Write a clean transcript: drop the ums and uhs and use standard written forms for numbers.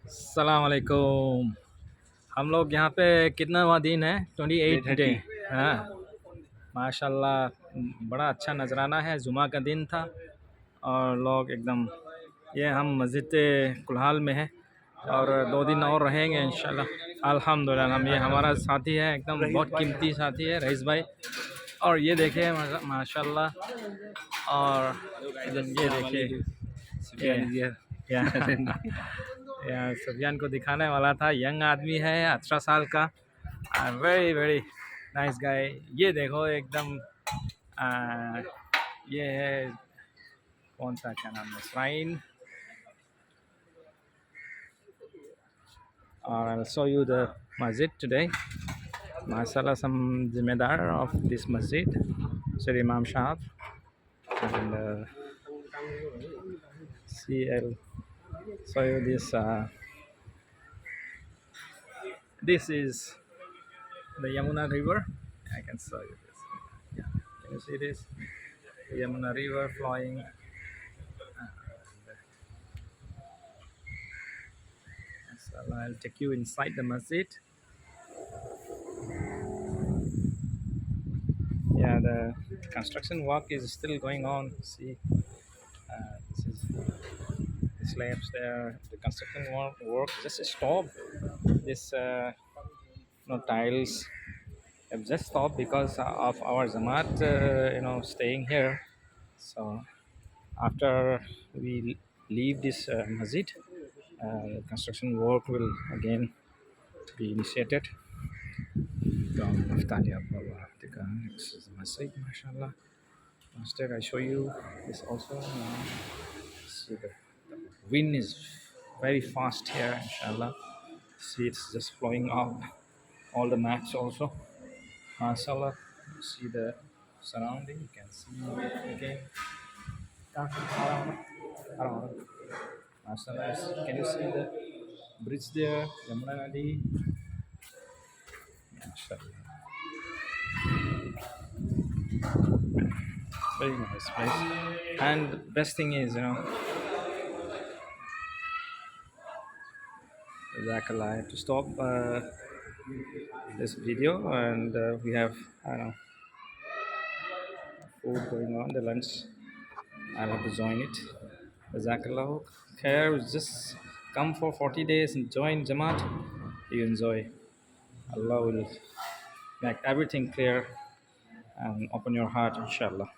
अस्सलाम वालेकुम। हम लोग यहाँ पे कितनावा दिन है? 28 डे। हाँ, माशाल्लाह बड़ा अच्छा नजराना है। जुमा का दिन था और लोग एकदम ये हम मस्जिद कुल्हाल में है और 2 दिन और रहेंगे इंशाल्लाह। अल्हम्दुलिल्लाह। हम ये हमारा साथी है, एकदम बहुत कीमती साथी है रईस भाई। और ये देखिए माशाल्लाह। और ये देखिए या या सुफियान को दिखाने वाला था। यंग आदमी है, 18 साल का। Very very nice guy. ये देखो एकदम ये है कौन सा, क्या नाम है, श्राइन। और I'll show you the masjid today. Mashallah, some Zimmedar of this masjid, Sir Imam Shahab. And see, I'll show you this. This is the Yamuna River. I can show you this. Yeah. Can you see this? The Yamuna River flowing. So I'll take you inside the masjid. Yeah, the construction work is still going on. See, this is the slabs there. The construction work just stopped. This tiles have just stopped because of our Jamat, staying here. So after we leave this masjid, construction work will again be initiated. This is the masjid, mashallah. Masjid, I show you this also. See, the wind is very fast here, inshallah. See, it's just flowing out all the mats also. Mashallah, you see the surrounding, you can see again. Mashallah, can you see the bridge there? Yamuna Nadi. Mashallah. Very nice place. And best thing is, Jazakallah, I have to stop this video, and we have, I don't know, food going on, the lunch. I'll have to join it. Jazakallah. Here, just come for 40 days and join Jamat. You enjoy. Allah will make everything clear and open your heart, inshallah.